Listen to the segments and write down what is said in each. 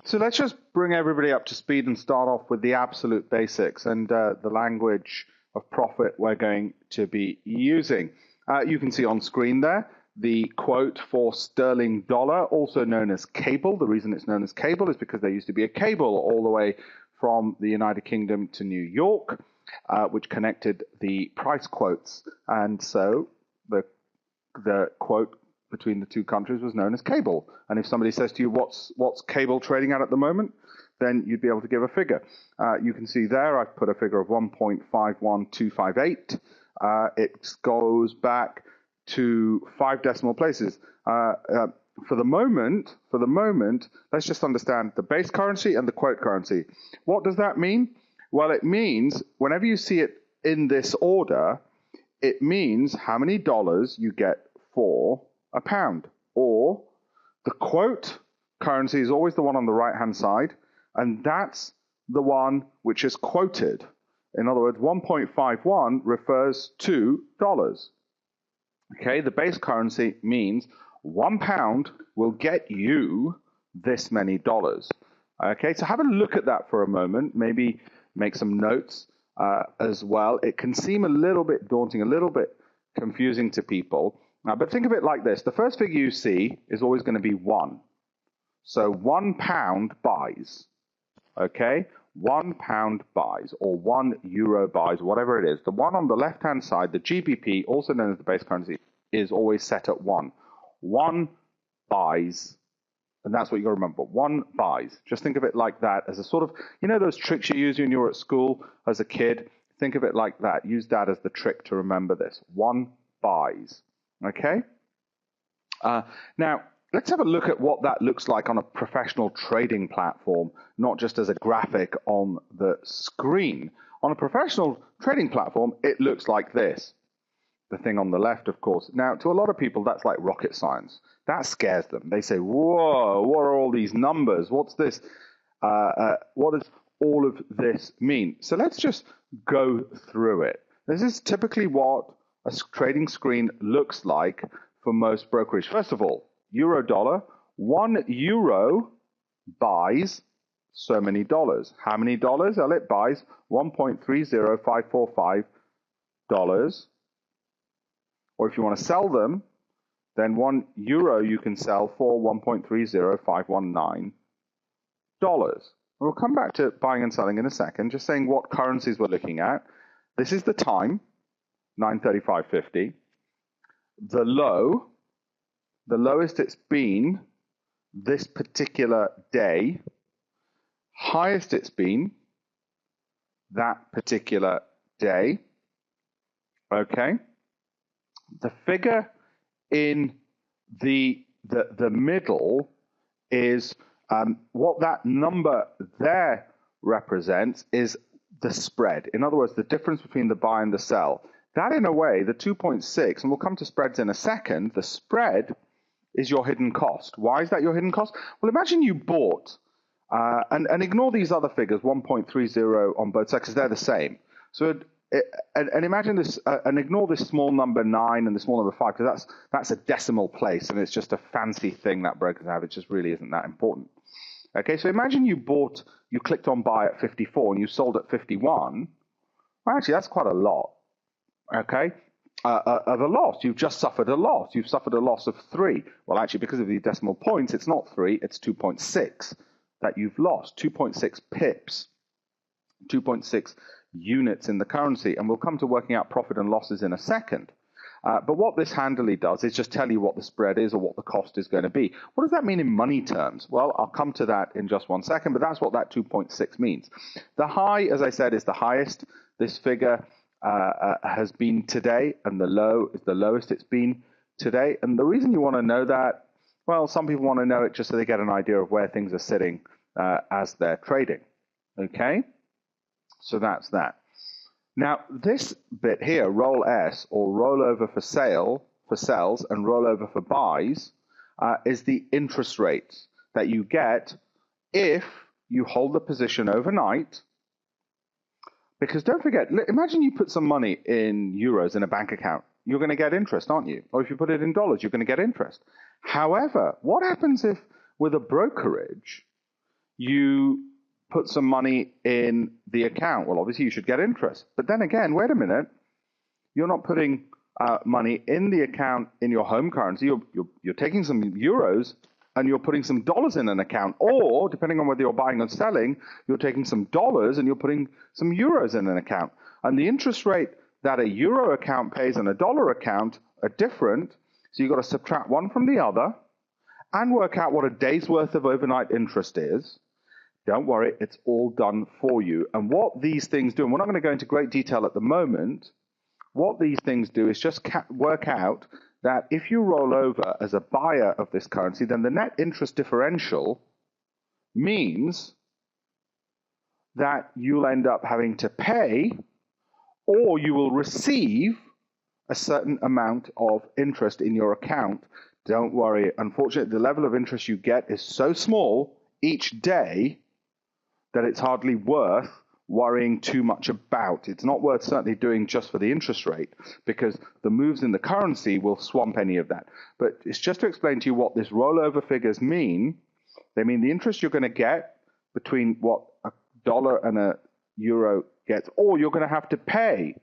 So let's just bring everybody up to speed and start off with the absolute basics and the language of profit we're going to be using. You can see on screen there the quote for sterling dollar, also known as cable. The reason it's known as cable is because there used to be a cable all the way from the United Kingdom to New York, which connected the price quotes. And so the quote between the two countries was known as cable. And if somebody says to you, what's cable trading at the moment, then you'd be able to give a figure. You can see there I've put a figure of 1.51258. It goes back to 5 decimal places. For the moment, let's just understand the base currency and the quote currency. What does that mean? Well, it means whenever you see it in this order, it means how many dollars you get for a pound. Or the quote currency is always the one on the right-hand side, and that's the one which is quoted. In other words, 1.51 refers to dollars. Okay, the base currency means 1 pound will get you this many dollars. Okay, so have a look at that for a moment, maybe make some notes as well. It can seem a little bit daunting, a little bit confusing to people, but think of it like this. The first figure you see is always going to be 1. So 1 pound buys, okay? 1 pound buys, or 1 euro buys, whatever it is. The one on the left-hand side, the GBP, also known as the base currency, is always set at 1. 1 buys, and that's what you got to remember. 1 buys. Just think of it like that as a sort of, you know those tricks you use when you were at school as a kid? Think of it like that. Use that as the trick to remember this. 1 buys. Okay? Now, let's have a look at what that looks like on a professional trading platform, not just as a graphic on the screen. On a professional trading platform, it looks like this. The thing on the left, of course. Now, to a lot of people, that's like rocket science. That scares them. They say, whoa, what are all these numbers? What's this? What does all of this mean? So let's just go through it. This is typically what a trading screen looks like for most brokerage. First of all, euro dollar. 1 euro buys so many dollars. How many dollars? Well, it buys $1.30545. Or if you want to sell them, then 1 euro you can sell for $1.30519. We'll come back to buying and selling in a second, just saying what currencies we're looking at. This is the time, 9:35.50. The lowest it's been this particular day, highest it's been that particular day. Okay. The figure in the middle is what that number there represents is the spread. In other words, the difference between the buy and the sell. That, in a way, the 2.6, and we'll come to spreads in a second, the spread is your hidden cost. Why is that your hidden cost? Well, imagine you bought, and ignore these other figures, 1.30 on both sides, because they're the same. So and imagine this, and ignore this small number 9 and the small number 5, because that's a decimal place, and it's just a fancy thing that brokers have. It just really isn't that important. Okay, so imagine you clicked on buy at 54 and you sold at 51. Well, actually, that's quite a lot. Okay, of a loss. You've just suffered a loss. You've suffered a loss of 3. Well, actually, because of the decimal points, it's not 3, it's 2.6 that you've lost. 2.6 pips. 2.6 units in the currency, and we'll come to working out profit and losses in a second. But what this handily does is just tell you what the spread is or what the cost is going to be. What does that mean in money terms? Well, I'll come to that in just one second, but that's what that 2.6 means. The high, as I said, is the highest this figure has been today, and the low is the lowest it's been today. And the reason you want to know that, well, some people want to know it just so they get an idea of where things are sitting as they're trading. Okay? So that's that. Now, this bit here, roll S, or rollover for sells, and rollover for buys, is the interest rate that you get if you hold the position overnight. Because don't forget, imagine you put some money in euros in a bank account. You're going to get interest, aren't you? Or if you put it in dollars, you're going to get interest. However, what happens if, with a brokerage, you put some money in the account. Well, obviously you should get interest. But then again, wait a minute. You're not putting money in the account in your home currency. You're taking some euros and you're putting some dollars in an account. Or, depending on whether you're buying or selling, you're taking some dollars and you're putting some euros in an account. And the interest rate that a euro account pays and a dollar account are different. So you've got to subtract one from the other and work out what a day's worth of overnight interest is. Don't worry, it's all done for you. And what these things do, and we're not going to go into great detail at the moment, what these things do is just work out that if you roll over as a buyer of this currency, then the net interest differential means that you'll end up having to pay or you will receive a certain amount of interest in your account. Don't worry. Unfortunately, the level of interest you get is so small each day that it's hardly worth worrying too much about. It's not worth certainly doing just for the interest rate because the moves in the currency will swamp any of that. But it's just to explain to you what this rollover figures mean. They mean the interest you're going to get between what a dollar and a euro gets, or you're going to have to pay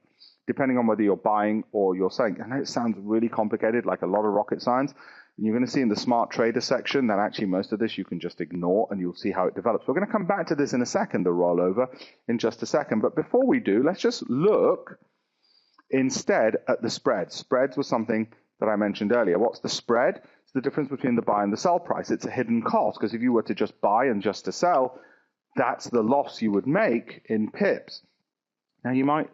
depending on whether you're buying or you're selling. I know it sounds really complicated, like a lot of rocket science. You're going to see in the smart trader section that actually most of this you can just ignore and you'll see how it develops. We're going to come back to this in a second, the rollover, in just a second. But before we do, let's just look instead at the spread. Spreads was something that I mentioned earlier. What's the spread? It's the difference between the buy and the sell price. It's a hidden cost because if you were to just buy and just to sell, that's the loss you would make in pips. Now you might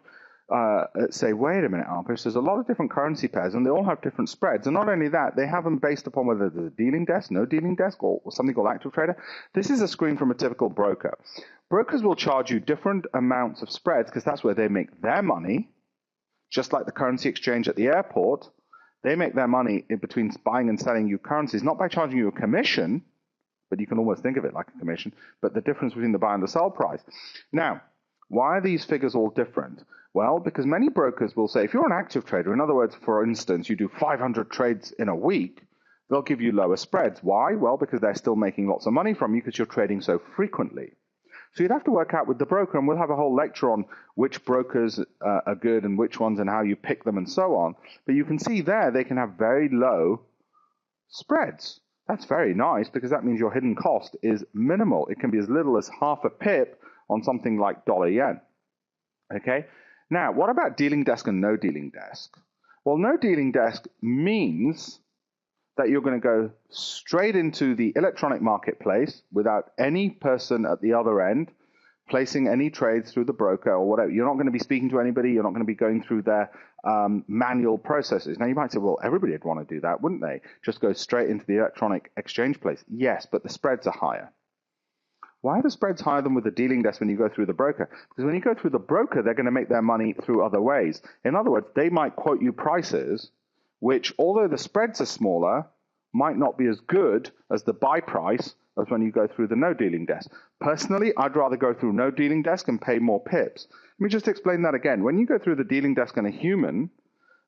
say, wait a minute, Alpesh, there's a lot of different currency pairs and they all have different spreads. And not only that, they have them based upon whether there's a dealing desk, no dealing desk, or something called active trader. This is a screen from a typical broker. Brokers will charge you different amounts of spreads because that's where they make their money. Just like the currency exchange at the airport, they make their money in between buying and selling you currencies, not by charging you a commission, but you can almost think of it like a commission, but the difference between the buy and the sell price. Now, why are these figures all different? Well, because many brokers will say, if you're an active trader, in other words, for instance, you do 500 trades in a week, they'll give you lower spreads. Why? Well, because they're still making lots of money from you because you're trading so frequently. So you'd have to work out with the broker, and we'll have a whole lecture on which brokers are good and which ones and how you pick them and so on. But you can see there they can have very low spreads. That's very nice because that means your hidden cost is minimal. It can be as little as half a pip on something like dollar yen. Okay? Now, what about dealing desk and no dealing desk? Well, no dealing desk means that you're going to go straight into the electronic marketplace without any person at the other end placing any trades through the broker or whatever. You're not going to be speaking to anybody. You're not going to be going through their manual processes. Now, you might say, well, everybody would want to do that, wouldn't they? Just go straight into the electronic exchange place. Yes, but the spreads are higher. Why are the spreads higher than with the dealing desk when you go through the broker? Because when you go through the broker, they're going to make their money through other ways. In other words, they might quote you prices which, although the spreads are smaller, might not be as good as the buy price as when you go through the no dealing desk. Personally, I'd rather go through no dealing desk and pay more pips. Let me just explain that again. When you go through the dealing desk and a human,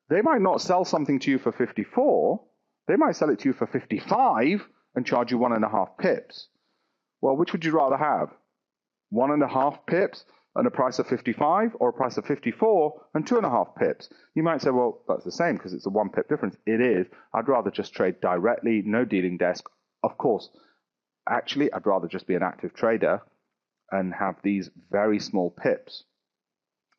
they might not sell something to you for 54. They might sell it to you for 55 and charge you 1.5 pips. Well, which would you rather have? 1.5 pips and a price of 55, or a price of 54 and 2.5 pips? You might say, well, that's the same because it's a 1 pip difference. It is. I'd rather just trade directly, no dealing desk. Of course, actually, I'd rather just be an active trader and have these very small pips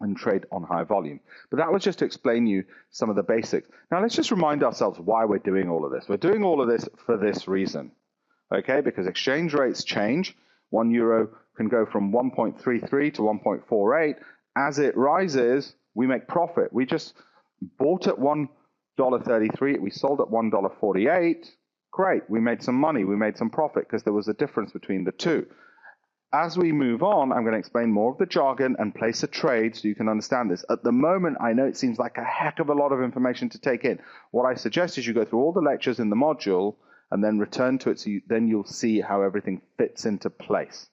and trade on high volume. But that was just to explain you some of the basics. Now, let's just remind ourselves why we're doing all of this. We're doing all of this for this reason, okay? Because exchange rates change. 1 euro can go from 1.33 to 1.48. As it rises, we make profit. We just bought at $1.33. We sold at $1.48. Great. We made some money. We made some profit because there was a difference between the two. As we move on, I'm going to explain more of the jargon and place a trade so you can understand this. At the moment, I know it seems like a heck of a lot of information to take in. What I suggest is you go through all the lectures in the module and then return to it so then you'll see how everything fits into place.